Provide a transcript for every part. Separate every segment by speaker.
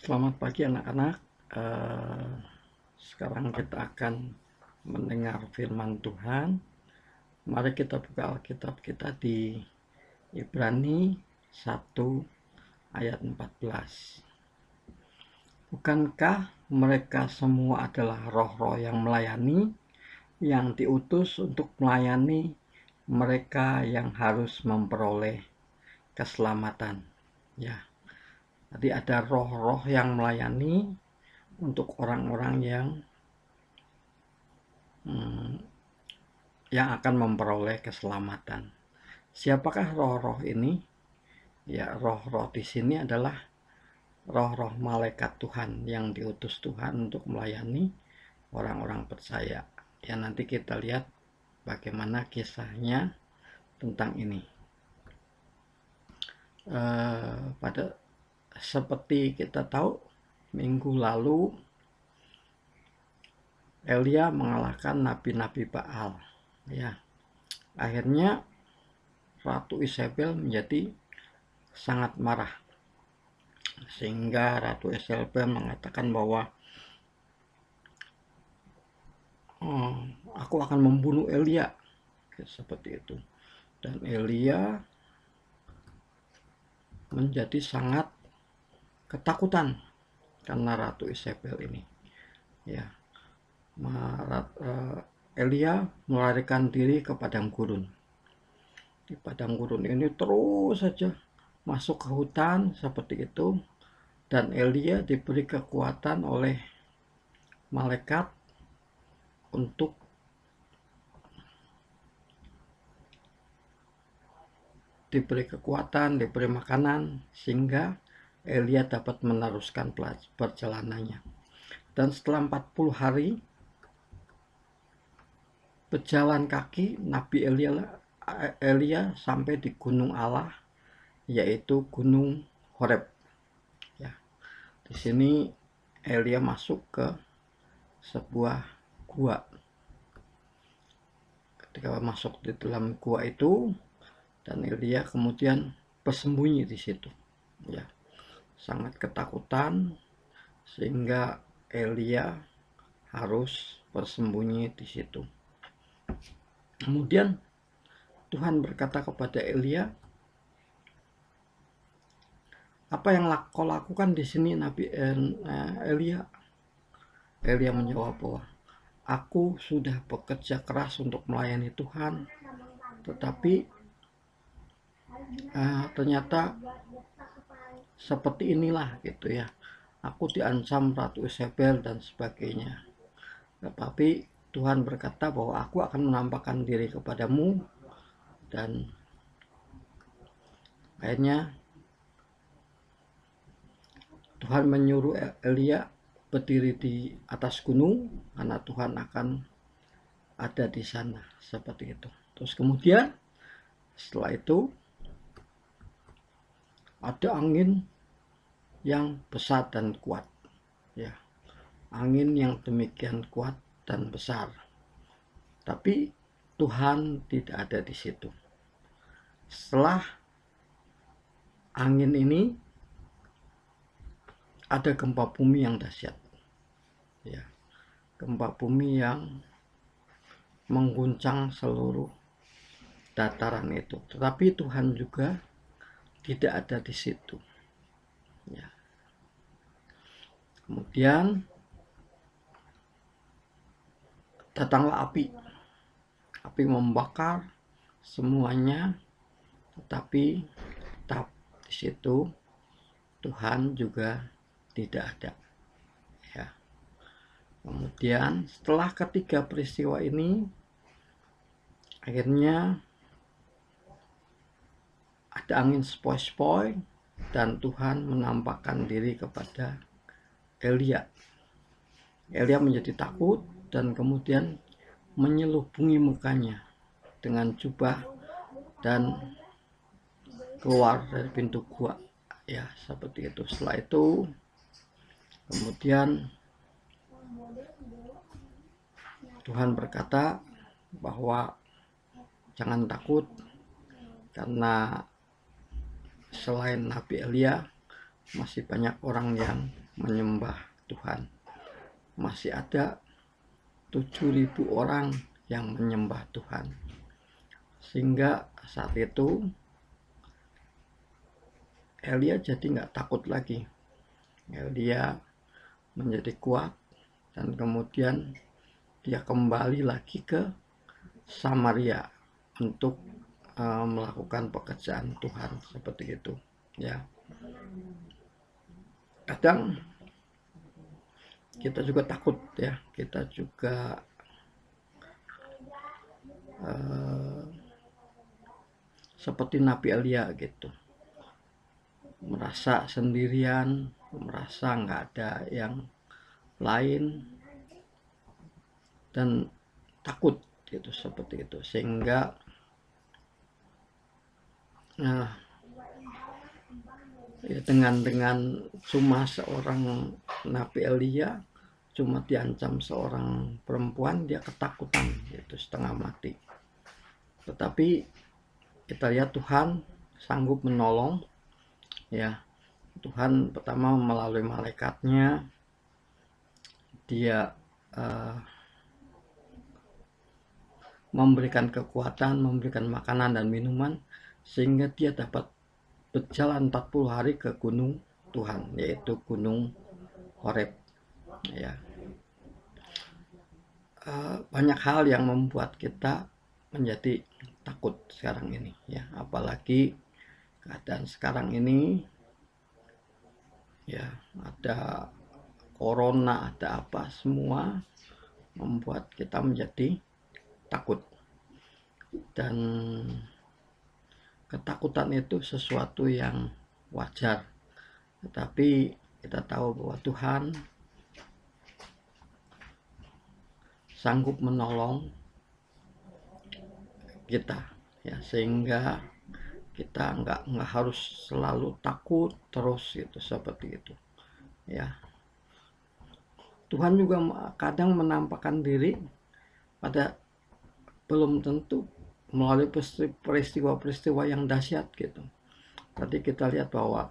Speaker 1: Selamat pagi anak-anak. Sekarang kita akan mendengar firman Tuhan. Mari kita buka Alkitab kita di Ibrani 1 ayat 14. Bukankah mereka semua adalah roh-roh yang melayani, yang diutus untuk melayani mereka yang harus memperoleh keselamatan? Ya. Jadi ada roh-roh yang melayani untuk orang-orang yang akan memperoleh keselamatan. Siapakah roh-roh ini? Ya, roh-roh di sini adalah roh-roh malaikat Tuhan yang diutus Tuhan untuk melayani orang-orang percaya. Ya, nanti kita lihat bagaimana kisahnya tentang ini. Pada seperti kita tahu, minggu lalu Elia mengalahkan nabi-nabi Baal. Ya, akhirnya Ratu Isabel menjadi sangat marah, sehingga Ratu Isabel mengatakan bahwa aku akan membunuh Elia, seperti itu. Dan Elia menjadi sangat ketakutan karena Ratu Isabel ini. Ya, Elia melarikan diri ke padang gurun. Di padang gurun ini terus saja masuk ke hutan seperti itu, dan Elia diberi kekuatan oleh malaikat untuk diberi kekuatan, diberi makanan, sehingga Elia dapat meneruskan perjalanannya. Dan setelah 40 hari berjalan kaki, Nabi Elia sampai di gunung Allah, yaitu Gunung Horeb. Ya, di sini Elia masuk ke sebuah gua. Ketika masuk di dalam gua itu, dan Elia kemudian bersembunyi di situ. Ya, sangat ketakutan sehingga Elia harus bersembunyi di situ. Kemudian Tuhan berkata kepada Elia, "Apa yang kau lakukan di sini, Nabi Elia?" Elia menjawab bahwa aku sudah bekerja keras untuk melayani Tuhan, tetapi ternyata seperti inilah gitu ya. Aku diancam Ratu Isabel dan sebagainya. Tetapi Tuhan berkata bahwa aku akan menampakkan diri kepadamu, dan akhirnya Tuhan menyuruh Elia berdiri di atas gunung karena Tuhan akan ada di sana, seperti itu. Terus kemudian setelah itu ada angin yang besar dan kuat. Ya, angin yang demikian kuat dan besar. Tapi Tuhan tidak ada di situ. Setelah angin ini ada gempa bumi yang dahsyat. Ya, gempa bumi yang mengguncang seluruh dataran itu. Tetapi Tuhan juga tidak ada di situ. Ya. Kemudian datanglah api. Api membakar semuanya, tetapi tetap di situ Tuhan juga tidak ada. Ya. Kemudian setelah ketiga peristiwa ini, akhirnya ada angin sepoi-sepoi dan Tuhan menampakkan diri kepada Elia. Elia menjadi takut dan kemudian menyelubungi mukanya dengan jubah dan keluar dari pintu gua. Ya, seperti itu. Setelah itu kemudian Tuhan berkata bahwa jangan takut, karena selain Nabi Elia masih banyak orang yang menyembah Tuhan. Masih ada 7.000 orang yang menyembah Tuhan. Sehingga saat itu Elia jadi nggak takut lagi. Elia menjadi kuat dan kemudian dia kembali lagi ke Samaria untuk melakukan pekerjaan Tuhan seperti itu. Ya, kadang kita juga takut ya, kita juga seperti Nabi Elia gitu, merasa sendirian, merasa nggak ada yang lain dan takut gitu seperti itu, sehingga ya, dengan cuma seorang Nabi Elia, cuma diancam seorang perempuan, dia ketakutan gitu, setengah mati. Tetapi kita lihat Tuhan sanggup menolong ya. Tuhan pertama melalui malaikatnya, dia memberikan kekuatan, memberikan makanan dan minuman, sehingga dia dapat berjalan 40 hari ke gunung Tuhan, yaitu gunung Horeb ya. Banyak hal yang membuat kita menjadi takut sekarang ini ya, apalagi keadaan sekarang ini ya, ada corona, ada apa, semua membuat kita menjadi takut. Dan ketakutan itu sesuatu yang wajar, tetapi kita tahu bahwa Tuhan sanggup menolong kita ya, sehingga kita nggak harus selalu takut terus gitu, seperti itu ya. Tuhan juga kadang menampakkan diri pada belum tentu melalui peristiwa-peristiwa yang dahsyat gitu. Tadi kita lihat bahwa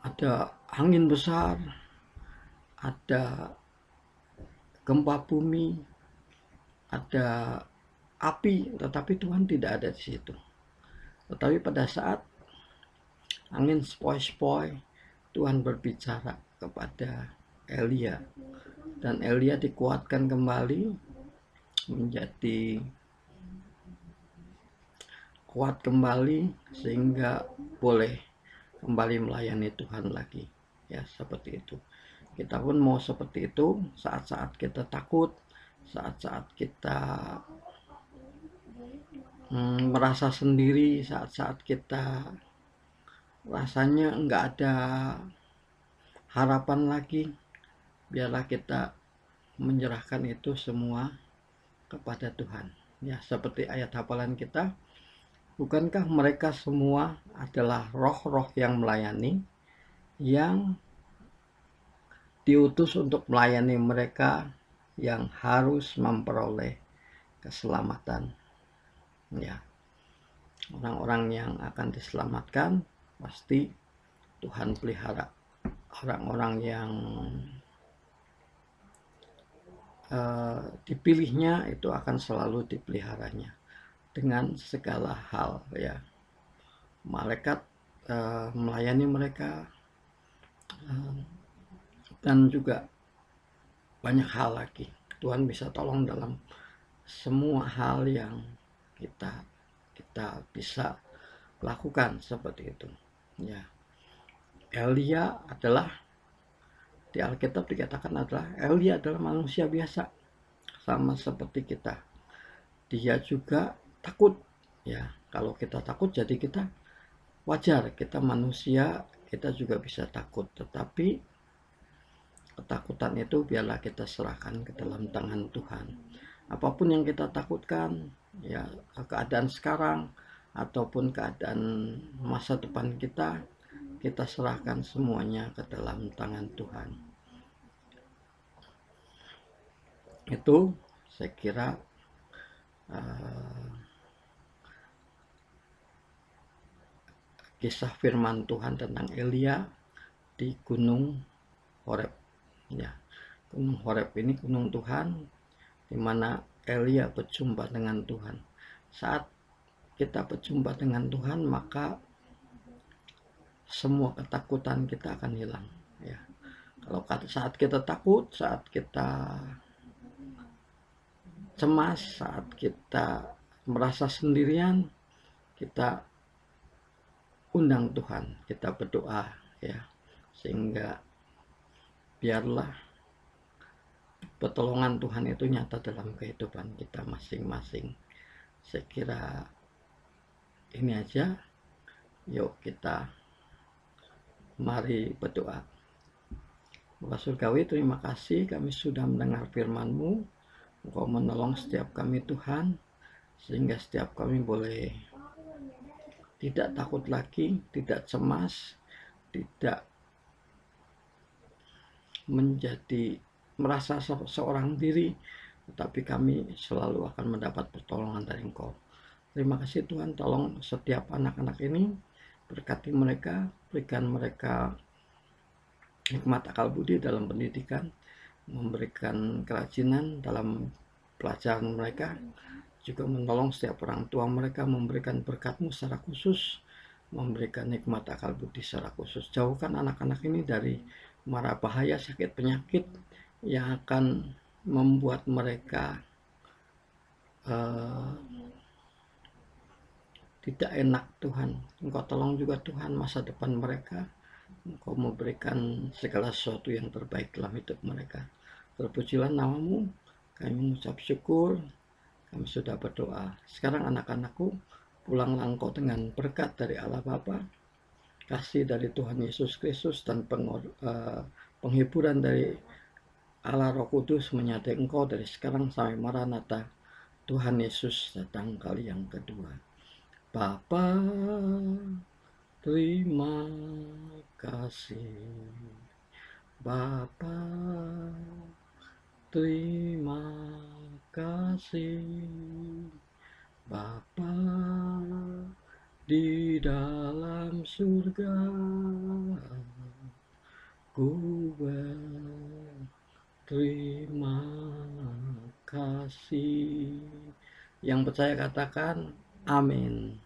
Speaker 1: ada angin besar, ada gempa bumi, ada api, tetapi Tuhan tidak ada di situ. Tetapi pada saat angin sepoi-sepoi, Tuhan berbicara kepada Elia, dan Elia dikuatkan kembali menjadi kuat kembali, sehingga boleh kembali melayani Tuhan lagi ya, seperti itu. Kita pun mau seperti itu, saat-saat kita takut, saat-saat kita merasa sendiri, saat-saat kita rasanya nggak ada harapan lagi, biarlah kita menyerahkan itu semua kepada Tuhan ya. Seperti ayat hafalan kita, bukankah mereka semua adalah roh-roh yang melayani, yang diutus untuk melayani mereka yang harus memperoleh keselamatan ya. Orang-orang yang akan diselamatkan pasti Tuhan pelihara. Orang-orang yang dipilihnya itu akan selalu dipeliharanya dengan segala hal ya. Malaikat melayani mereka, dan juga banyak hal lagi. Tuhan bisa tolong dalam semua hal yang kita bisa lakukan seperti itu ya. Elia adalah, di Alkitab dikatakan adalah, Elia adalah manusia biasa sama seperti kita. Dia juga takut ya. Kalau kita takut, jadi kita wajar, kita manusia, kita juga bisa takut. Tetapi ketakutan itu biarlah kita serahkan ke dalam tangan Tuhan. Apapun yang kita takutkan ya, keadaan sekarang ataupun keadaan masa depan kita serahkan semuanya ke dalam tangan Tuhan. Itu saya kira kisah firman Tuhan tentang Elia di Gunung Horeb. Ya, Gunung Horeb ini gunung Tuhan, di mana Elia berjumpa dengan Tuhan. Saat kita berjumpa dengan Tuhan, maka semua ketakutan kita akan hilang. Ya, kalau saat kita takut, saat kita cemas, saat kita merasa sendirian, kita undang Tuhan, kita berdoa, ya, sehingga biarlah pertolongan Tuhan itu nyata dalam kehidupan kita masing-masing. Saya kira ini aja. Yuk kita mari berdoa. Bapa Surgawi, terima kasih kami sudah mendengar firman-Mu. Engkau menolong setiap kami Tuhan, sehingga setiap kami boleh tidak takut lagi, tidak cemas, tidak menjadi merasa seorang diri, tetapi kami selalu akan mendapat pertolongan dari Engkau. Terima kasih Tuhan, tolong setiap anak-anak ini, berkati mereka, berikan mereka hikmat akal budi dalam pendidikan, memberikan kerajinan dalam pelajaran mereka, juga menolong setiap orang tua mereka, memberikan berkat-Mu secara khusus, memberikan hikmat akal budi secara khusus. Jauhkan anak-anak ini dari mara bahaya sakit penyakit yang akan membuat mereka tidak enak Tuhan. Engkau tolong juga Tuhan masa depan mereka. Engkau memberikan segala sesuatu yang terbaik dalam hidup mereka. Terpujilah nama-Mu, kami mengucap syukur, kami sudah berdoa. Sekarang anak-anakku, pulanglah engkau dengan berkat dari Allah Bapa, kasih dari Tuhan Yesus Kristus, dan penghiburan dari Allah Roh Kudus menyertai engkau dari sekarang sampai Maranatha. Tuhan Yesus datang kali yang kedua. Bapa, terima kasih. Bapa, terima kasih. Bapa di dalam surga, ku berterima kasih. Yang percaya katakan amin.